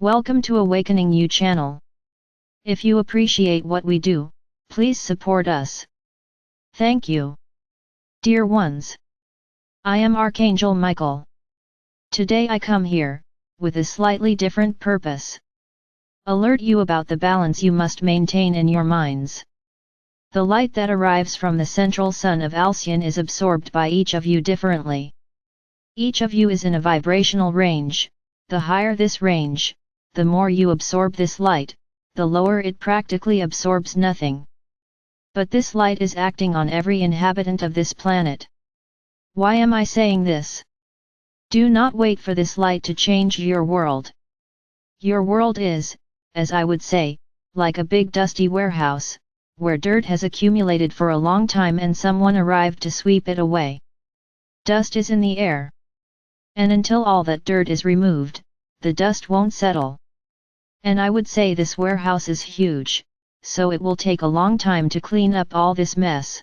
Welcome to Awakening You channel. If you appreciate what we do, please support us. Thank you. Dear ones, I am Archangel Michael. Today I come here, with a slightly different purpose. Alert you about the balance you must maintain in your minds. The light that arrives from the central sun of Alcyon is absorbed by each of you differently. Each of you is in a vibrational range. The higher this range, the more you absorb this light, the lower it practically absorbs nothing. But this light is acting on every inhabitant of this planet. Why am I saying this? Do not wait for this light to change your world. Your world is, as I would say, like a big dusty warehouse, where dirt has accumulated for a long time and someone arrived to sweep it away. Dust is in the air. And until all that dirt is removed, the dust won't settle. And I would say this warehouse is huge, so it will take a long time to clean up all this mess.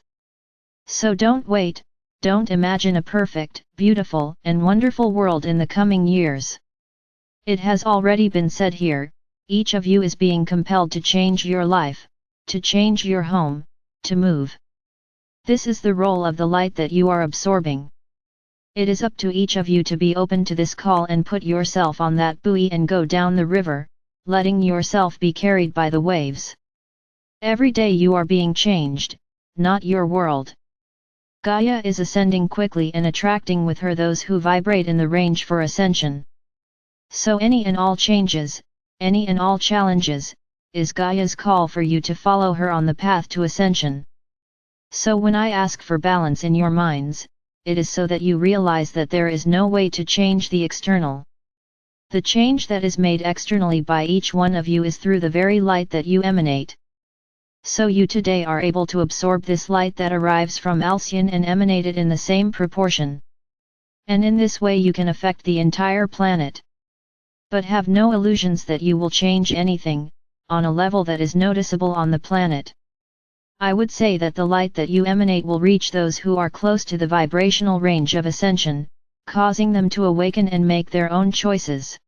So don't wait, don't imagine a perfect, beautiful, and wonderful world in the coming years. It has already been said here, each of you is being compelled to change your life, to change your home, to move. This is the role of the light that you are absorbing. It is up to each of you to be open to this call and put yourself on that buoy and go down the river, letting yourself be carried by the waves. Every day you are being changed, not your world. Gaia is ascending quickly and attracting with her those who vibrate in the range for ascension. So any and all changes, any and all challenges, is Gaia's call for you to follow her on the path to ascension. So when I ask for balance in your minds, it is so that you realize that there is no way to change the external. The change that is made externally by each one of you is through the very light that you emanate. So you today are able to absorb this light that arrives from Alcyon and emanate it in the same proportion. And in this way you can affect the entire planet. But have no illusions that you will change anything, on a level that is noticeable on the planet. I would say that the light that you emanate will reach those who are close to the vibrational range of ascension, causing them to awaken and make their own choices.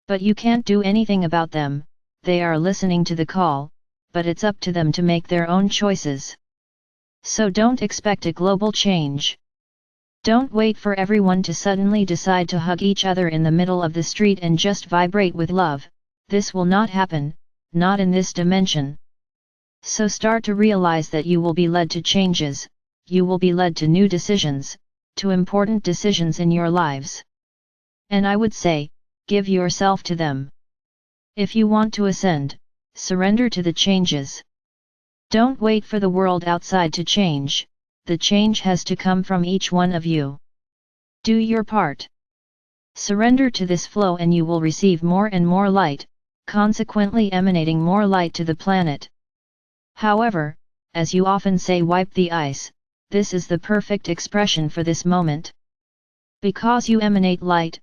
But you can't do anything about them, they are listening to the call, but it's up to them to make their own choices. So don't expect a global change. Don't wait for everyone to suddenly decide to hug each other in the middle of the street and just vibrate with love. This will not happen, not in this dimension. So start to realize that you will be led to changes, you will be led to new decisions, to important decisions in your lives. And I would say, give yourself to them. If you want to ascend, surrender to the changes. Don't wait for the world outside to change, the change has to come from each one of you. Do your part. Surrender to this flow and you will receive more and more light, consequently emanating more light to the planet. However, as you often say, wipe the ice, this is the perfect expression for this moment. Because you emanate light,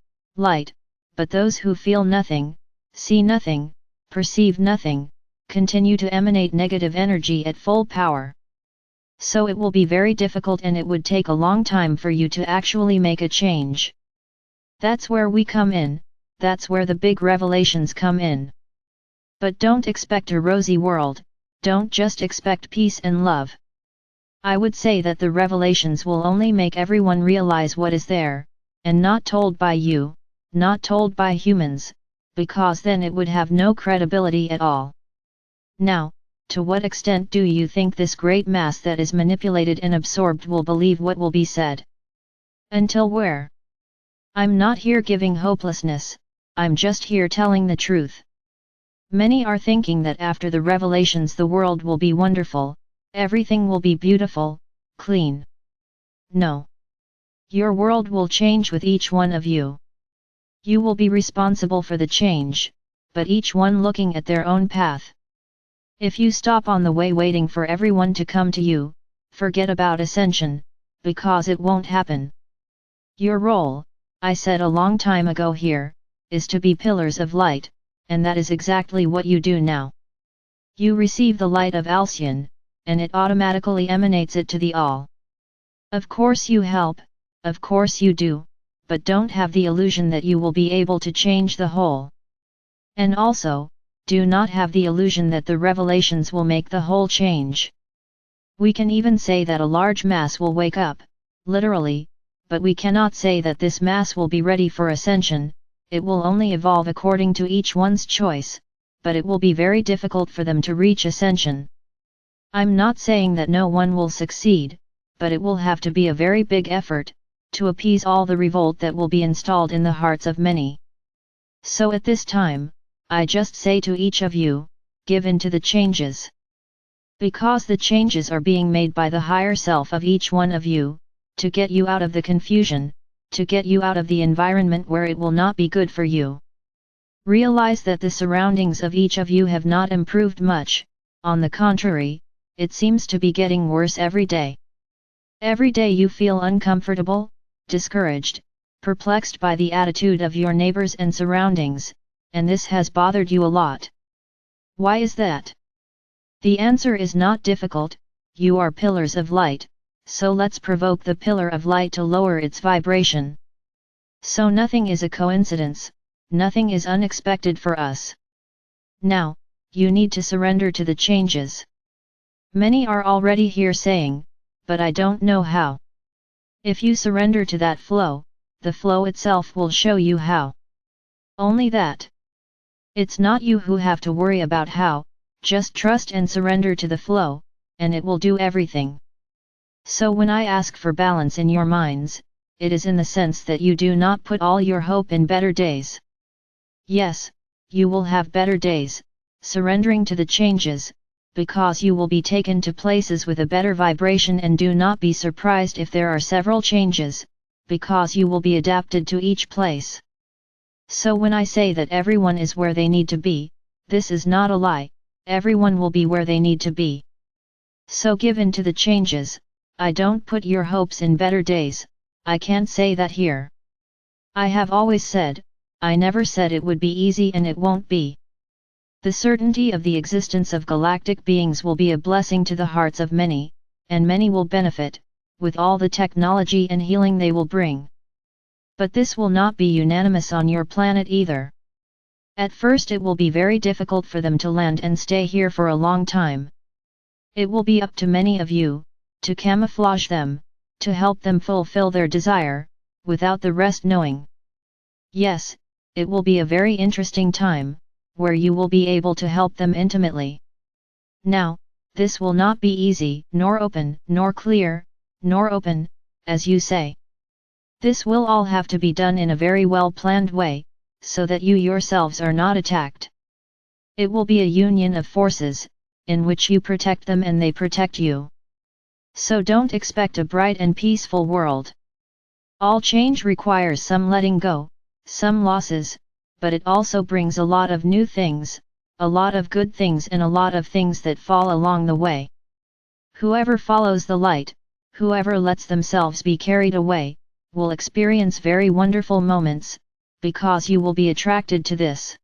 but those who feel nothing, see nothing, perceive nothing, continue to emanate negative energy at full power. So it will be very difficult and it would take a long time for you to actually make a change. That's where we come in, that's where the big revelations come in. But don't expect a rosy world, don't just expect peace and love. I would say that the revelations will only make everyone realize what is there, and not told by you, not told by humans, because then it would have no credibility at all. Now, to what extent do you think this great mass that is manipulated and absorbed will believe what will be said? Until where? I'm not here giving hopelessness, I'm just here telling the truth. Many are thinking that after the revelations the world will be wonderful, everything will be beautiful, clean. No. Your world will change with each one of you. You will be responsible for the change, but each one looking at their own path. If you stop on the way waiting for everyone to come to you, forget about ascension, because it won't happen. Your role, I said a long time ago here, is to be pillars of light, and that is exactly what you do now. You receive the light of Alcyon, and it automatically emanates it to the all. Of course you help, of course you do, but don't have the illusion that you will be able to change the whole. And also, do not have the illusion that the revelations will make the whole change. We can even say that a large mass will wake up, literally, but we cannot say that this mass will be ready for ascension. It will only evolve according to each one's choice, but it will be very difficult for them to reach ascension. I'm not saying that no one will succeed, but it will have to be a very big effort, to appease all the revolt that will be installed in the hearts of many. So at this time, I just say to each of you, give in to the changes. Because the changes are being made by the higher self of each one of you, to get you out of the confusion, to get you out of the environment where it will not be good for you. Realize that the surroundings of each of you have not improved much, on the contrary, it seems to be getting worse every day. Every day you feel uncomfortable, discouraged, perplexed by the attitude of your neighbors and surroundings, and this has bothered you a lot. Why is that? The answer is not difficult. You are pillars of light, so let's provoke the pillar of light to lower its vibration. So nothing is a coincidence, nothing is unexpected for us. Now, you need to surrender to the changes. Many are already here saying, but I don't know how. If you surrender to that flow, the flow itself will show you how. Only that. It's not you who have to worry about how, just trust and surrender to the flow, and it will do everything. So when I ask for balance in your minds, it is in the sense that you do not put all your hope in better days. Yes, you will have better days, surrendering to the changes, because you will be taken to places with a better vibration, and do not be surprised if there are several changes, because you will be adapted to each place. So when I say that everyone is where they need to be, this is not a lie, everyone will be where they need to be. So give in to the changes. I don't put your hopes in better days, I can't say that here. I have always said, I never said it would be easy, and it won't be. The certainty of the existence of galactic beings will be a blessing to the hearts of many, and many will benefit, with all the technology and healing they will bring. But this will not be unanimous on your planet either. At first it will be very difficult for them to land and stay here for a long time. It will be up to many of you, to camouflage them, to help them fulfill their desire, without the rest knowing. Yes, it will be a very interesting time, where you will be able to help them intimately. Now, this will not be easy, nor open, nor clear, nor open, as you say. This will all have to be done in a very well-planned way, so that you yourselves are not attacked. It will be a union of forces, in which you protect them and they protect you. So don't expect a bright and peaceful world. All change requires some letting go, some losses, but it also brings a lot of new things, a lot of good things, and a lot of things that fall along the way. Whoever follows the light, whoever lets themselves be carried away, will experience very wonderful moments, because you will be attracted to this.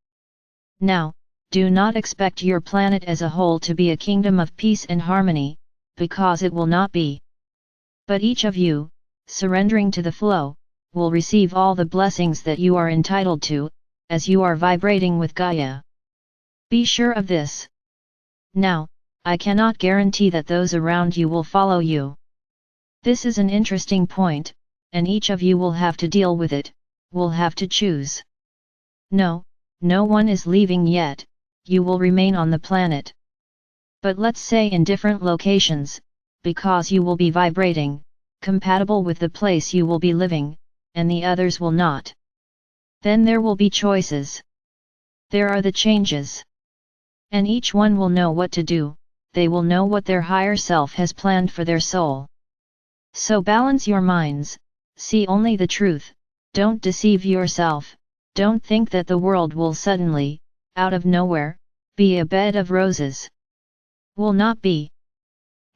Now, do not expect your planet as a whole to be a kingdom of peace and harmony, because it will not be. But each of you, surrendering to the flow, will receive all the blessings that you are entitled to, as you are vibrating with Gaia. Be sure of this. Now, I cannot guarantee that those around you will follow you. This is an interesting point, and each of you will have to deal with it, will have to choose. No, no one is leaving yet, you will remain on the planet. But let's say in different locations, because you will be vibrating, compatible with the place you will be living, and the others will not. Then there will be choices. There are the changes. And each one will know what to do, they will know what their higher self has planned for their soul. So balance your minds, see only the truth, don't deceive yourself, don't think that the world will suddenly, out of nowhere, be a bed of roses. Will not be.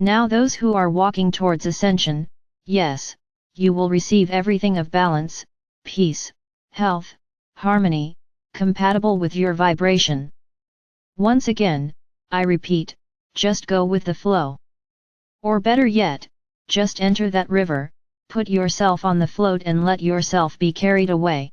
Now those who are walking towards ascension, yes, you will receive everything of balance, peace, health, harmony, compatible with your vibration. Once again, I repeat, just go with the flow. Or better yet, just enter that river, put yourself on the float and let yourself be carried away.